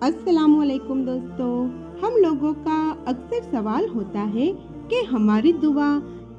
अस्सलाम वालेकुम दोस्तों। हम लोगों का अक्सर सवाल होता है कि हमारी दुआ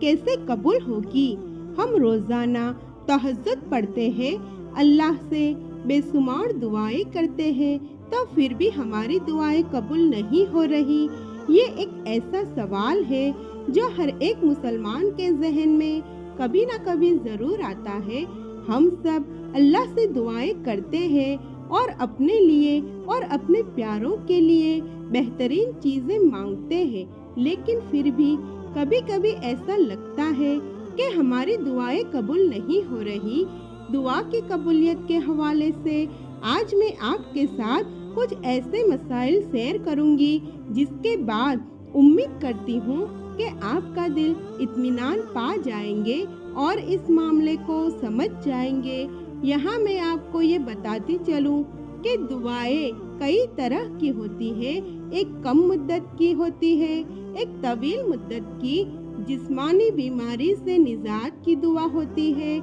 कैसे कबूल होगी। हम रोज़ाना तहज्जुद पढ़ते हैं, अल्लाह से बेशुमार दुआएं करते हैं, तो फिर भी हमारी दुआएं कबूल नहीं हो रही। ये एक ऐसा सवाल है जो हर एक मुसलमान के जहन में कभी ना कभी ज़रूर आता है। हम सब अल्लाह से दुआएं करते हैं और अपने लिए और अपने प्यारों के लिए बेहतरीन चीज़ें मांगते हैं, लेकिन फिर भी कभी कभी ऐसा लगता है कि हमारी दुआएं कबूल नहीं हो रही। दुआ की कबूलियत के हवाले से आज मैं आपके साथ कुछ ऐसे मसाइल शेयर करूंगी जिसके बाद उम्मीद करती हूँ कि आपका दिल इत्मीनान पा जाएंगे और इस मामले को समझ जाएंगे। यहाँ मैं आपको ये बताती चलूँ कि दुआएं कई तरह की होती है। एक कम मुद्दत की होती है, एक तवील मुद्दत की जिस्मानी बीमारी से निजात की दुआ होती है,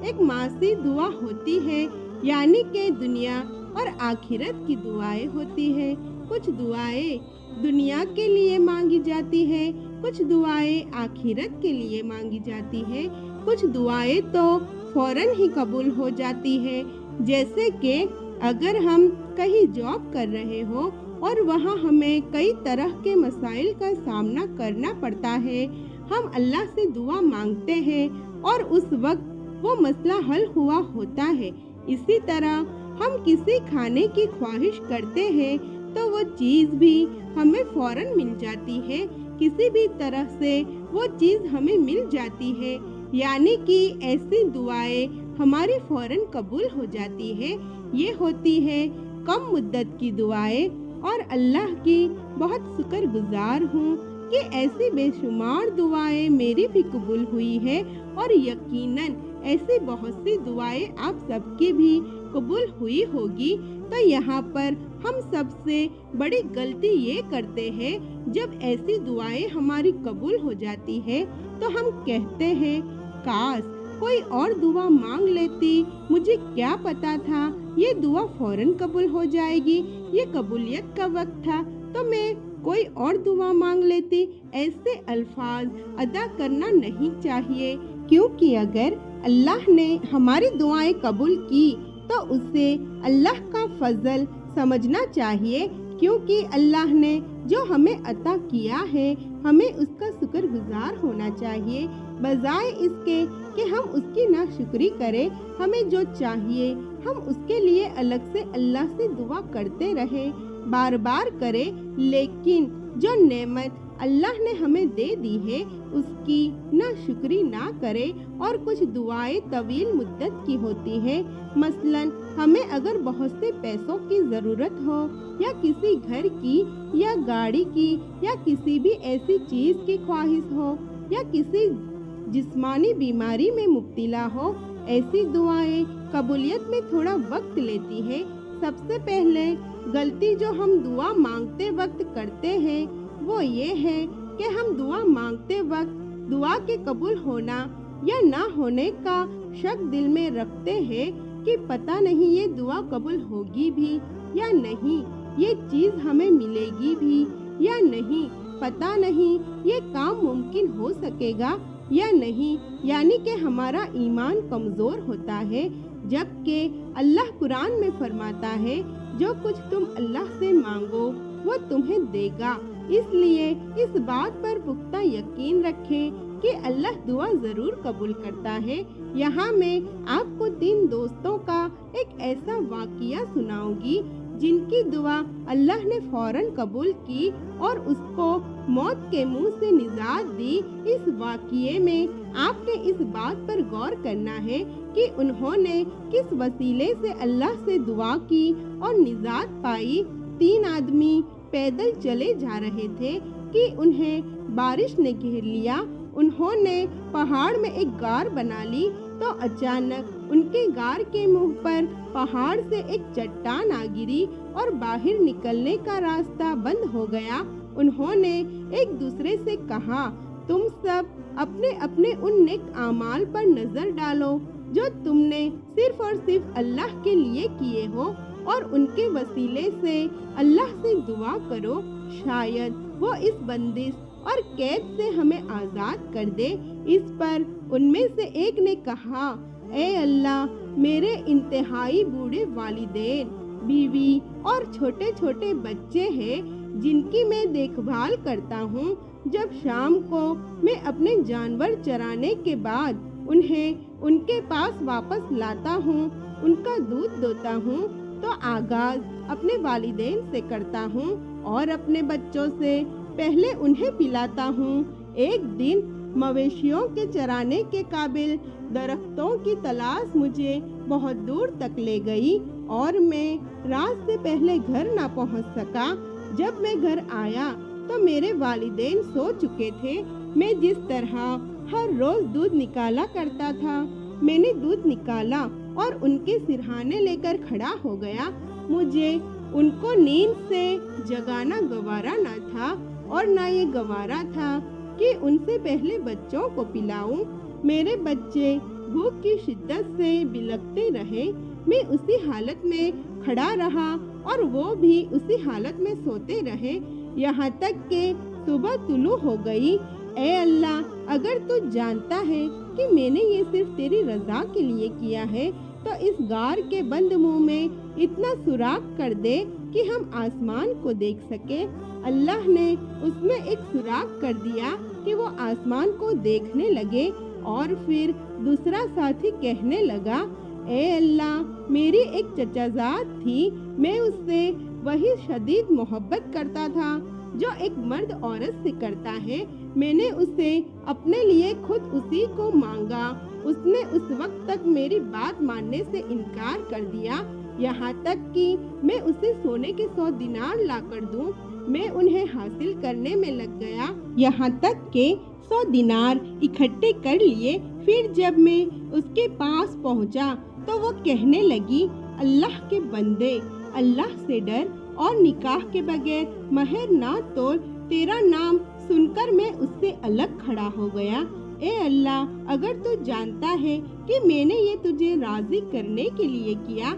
एक मासी दुआ होती है यानी कि दुनिया और आखिरत की दुआएं होती है। कुछ दुआएं दुनिया के लिए मांगी जाती है, कुछ दुआएं आखिरत के लिए मांगी जाती है, कुछ दुआएं तो फौरन ही कबूल हो जाती है। जैसे कि अगर हम कहीं जॉब कर रहे हो और वहाँ हमें कई तरह के मसाइल का सामना करना पड़ता है, हम अल्लाह से दुआ मांगते हैं और उस वक्त वो मसला हल हुआ होता है। इसी तरह हम किसी खाने की ख्वाहिश करते हैं तो वो चीज़ भी हमें फौरन मिल जाती है, किसी भी तरह से वो चीज़ हमें मिल जाती है, यानी कि ऐसी दुआएं हमारी फौरन कबूल हो जाती है। ये होती है कम मुद्दत की दुआएं और अल्लाह की बहुत शुक्रगुजार हूँ कि ऐसी बेशुमार दुआएं मेरी भी कबूल हुई है और यकीनन ऐसी बहुत सी दुआएं आप सबकी भी कबूल हुई होगी। तो यहाँ पर हम सबसे बड़ी गलती ये करते हैं, जब ऐसी दुआएं हमारी कबूल हो जाती है तो हम कहते हैं काश कोई और दुआ मांग लेती, मुझे क्या पता था ये दुआ फौरन कबूल हो जाएगी, ये कबूलियत का वक्त था तो मैं कोई और दुआ मांग लेती। ऐसे अल्फाज अदा करना नहीं चाहिए, क्योंकि अगर अल्लाह ने हमारी दुआएं कबूल की तो उसे अल्लाह का फजल समझना चाहिए, क्योंकि अल्लाह ने जो हमें अता किया है हमें उसका शुक्रगुजार होना चाहिए, बजाय इसके कि हम उसकी नाशुक्री करें। हमें जो चाहिए हम उसके लिए अलग से अल्लाह से दुआ करते रहे, बार बार करें, लेकिन जो नेमत अल्लाह ने हमें दे दी है उसकी नाशुक्री ना करें। और कुछ दुआएं तवील मुद्दत की होती है, मसलन हमें अगर बहुत से पैसों की ज़रूरत हो या किसी घर की या गाड़ी की या किसी भी ऐसी चीज़ की ख्वाहिश हो या किसी जिस्मानी बीमारी में मुब्तला हो, ऐसी दुआएं कबूलियत में थोड़ा वक्त लेती है। सबसे पहले गलती जो हम दुआ मांगते वक्त करते हैं वो ये है कि हम दुआ मांगते वक्त दुआ के कबूल होना या ना होने का शक दिल में रखते हैं कि पता नहीं ये दुआ कबूल होगी भी या नहीं, ये चीज़ हमें मिलेगी भी या नहीं, पता नहीं ये काम मुमकिन हो सकेगा या नहीं, यानी कि हमारा ईमान कमज़ोर होता है। जबकि अल्लाह कुरान में फरमाता है जो कुछ तुम अल्लाह से मांगो वो तुम्हें देगा, इसलिए इस बात पर पुख्ता यकीन रखें कि अल्लाह दुआ ज़रूर कबूल करता है। यहाँ मैं आपको 3 दोस्तों का एक ऐसा वाक़या सुनाऊंगी जिनकी दुआ अल्लाह ने फ़ौरन कबूल की और उसको मौत के मुंह से निजात दी। इस वाक़ये में आपने इस बात पर गौर करना है कि उन्होंने किस वसीले से अल्लाह से दुआ की और निजात पाई। 3 आदमी पैदल चले जा रहे थे कि उन्हें बारिश ने घेर लिया। उन्होंने पहाड़ में एक गार बना ली तो अचानक उनके गार के मुंह पर पहाड़ से एक चट्टान आ गिरी और बाहर निकलने का रास्ता बंद हो गया। उन्होंने एक दूसरे से कहा, तुम सब अपने अपने उन नेक आमाल पर नजर डालो जो तुमने सिर्फ और सिर्फ अल्लाह के लिए किए हो। اور ان کے وسیلے سے اللہ سے دعا کرو، شاید وہ اس بندش اور قید سے ہمیں آزاد کر دے۔ اس پر ان میں سے ایک نے کہا، اے اللہ، میرے انتہائی بوڑھے والدین، بیوی اور چھوٹے چھوٹے بچے ہیں جن کی میں دیکھ بھال کرتا ہوں۔ جب شام کو میں اپنے جانور چرانے کے بعد انہیں ان کے پاس واپس لاتا ہوں، ان کا دودھ دوتا ہوں، تو آغاز اپنے والدین سے کرتا ہوں اور اپنے بچوں سے پہلے انہیں پلاتا ہوں۔ ایک دن مویشیوں کے چرانے کے قابل درختوں کی تلاش مجھے بہت دور تک لے گئی اور میں رات سے پہلے گھر نہ پہنچ سکا۔ جب میں گھر آیا تو میرے والدین سو چکے تھے۔ میں جس طرح ہر روز دودھ نکالا کرتا تھا، میں نے دودھ نکالا اور ان کے سرہانے لے کر کھڑا ہو گیا۔ مجھے ان کو نیند سے جگانا گوارا نہ تھا اور نہ یہ گوارا تھا کہ ان سے پہلے بچوں کو پلاؤں۔ میرے بچے بھوک کی شدت سے بلکتے رہے۔ میں اسی حالت میں کھڑا رہا اور وہ بھی اسی حالت میں سوتے رہے، یہاں تک کہ صبح طلوع ہو گئی۔ اے اللہ، اگر تو جانتا ہے کہ میں نے یہ صرف تیری رضا کے لیے کیا ہے تو اس غار کے بند منہ میں اتنا سوراخ کر دے کہ ہم آسمان کو دیکھ سکے۔ اللہ نے اس میں ایک سوراخ کر دیا کہ وہ آسمان کو دیکھنے لگے، اور پھر دوسرا ساتھی کہنے لگا، اے اللہ، میری ایک چچا زاد تھی، میں اس سے وہی شدید محبت کرتا تھا جو ایک مرد عورت سے کرتا ہے۔ میں نے اسے اپنے لیے خود اسی کو مانگا۔ اس نے اس وقت تک میری بات ماننے سے انکار کر دیا، یہاں تک کہ میں اسے سونے کے 100 دینار لا کر دوں۔ میں انہیں حاصل کرنے میں لگ گیا، یہاں تک کہ 100 دینار اکٹھے کر لیے۔ پھر جب میں اس کے پاس پہنچا تو وہ کہنے لگی، اللہ کے بندے، اللہ سے ڈر اور نکاح کے بغیر مہر نہ توڑ۔ تیرا نام سن کر میں اس سے الگ کھڑا ہو گیا۔ اے اللہ، اگر تو جانتا ہے کہ میں نے یہ تجھے راضی کرنے کے لیے کیا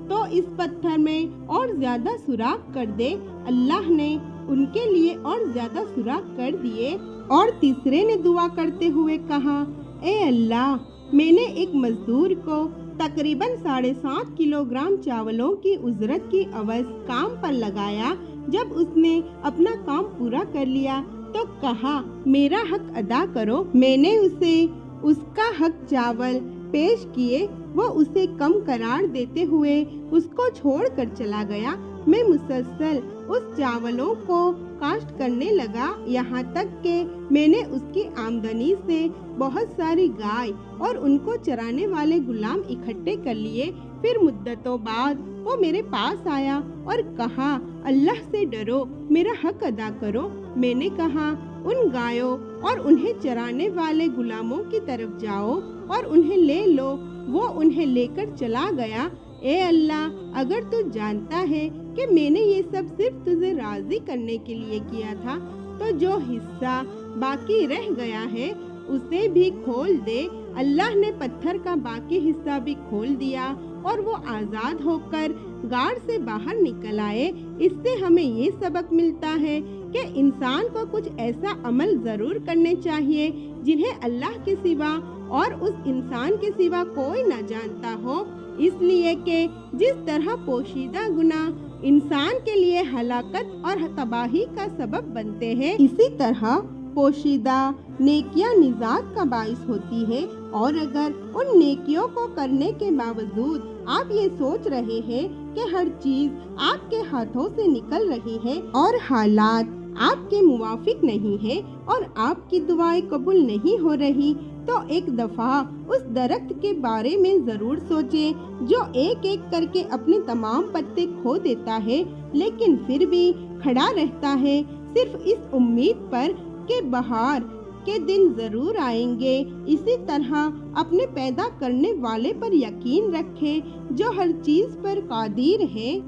تو اس پتھر میں اور زیادہ سوراخ کر دے۔ اللہ نے ان کے لیے اور زیادہ سوراخ کر دیے۔ اور تیسرے نے دعا کرتے ہوئے کہا، اے اللہ، میں نے ایک مزدور کو تقریباً 7.5 کلوگرام چاولوں کی اجرت کی عوض کام پر لگایا۔ جب اس نے اپنا کام پورا کر لیا تو کہا، میرا حق ادا کرو۔ میں نے اسے اس کا حق چاول پیش کیے، وہ اسے کم قرار دیتے ہوئے اس کو چھوڑ کر چلا گیا۔ میں مسلسل اس چاولوں کو کاشت کرنے لگا، یہاں تک کہ میں نے اس کی آمدنی سے بہت ساری گائے اور ان کو چرانے والے غلام اکٹھے کر لیے۔ پھر مدتوں بعد وہ میرے پاس آیا اور کہا، اللہ سے ڈرو، میرا حق ادا کرو۔ میں نے کہا، ان گایوں اور انہیں چرانے والے غلاموں کی طرف جاؤ اور انہیں لے لو۔ وہ انہیں لے کر چلا گیا۔ اے اللہ، اگر تو جانتا ہے کہ میں نے یہ سب صرف تجھے راضی کرنے کے لیے کیا تھا تو جو حصہ باقی رہ گیا ہے اسے بھی کھول دے۔ اللہ نے پتھر کا باقی حصہ بھی کھول دیا اور وہ آزاد ہو کر غار سے باہر نکل آئے۔ اس سے ہمیں یہ سبق ملتا ہے کہ انسان کو کچھ ایسا عمل ضرور کرنے چاہیے جنہیں اللہ کے سوا اور اس انسان کے سوا کوئی نہ جانتا ہو، اس لیے کہ جس طرح پوشیدہ گناہ انسان کے لیے ہلاکت اور تباہی کا سبب بنتے ہیں، اسی طرح پوشیدہ نیکیاں نجات کا باعث ہوتی ہے۔ اور اگر ان نیکیوں کو کرنے کے باوجود آپ یہ سوچ رہے ہیں کہ ہر چیز آپ کے ہاتھوں سے نکل رہی ہے اور حالات آپ کے موافق نہیں ہے اور آپ کی دعائیں قبول نہیں ہو رہی، تو ایک دفعہ اس درخت کے بارے میں ضرور سوچیں جو ایک ایک کر کے اپنے تمام پتے کھو دیتا ہے لیکن پھر بھی کھڑا رہتا ہے، صرف اس امید پر کہ بہار کے دن ضرور آئیں گے۔ اسی طرح اپنے پیدا کرنے والے پر یقین رکھیں جو ہر چیز پر قادر ہے۔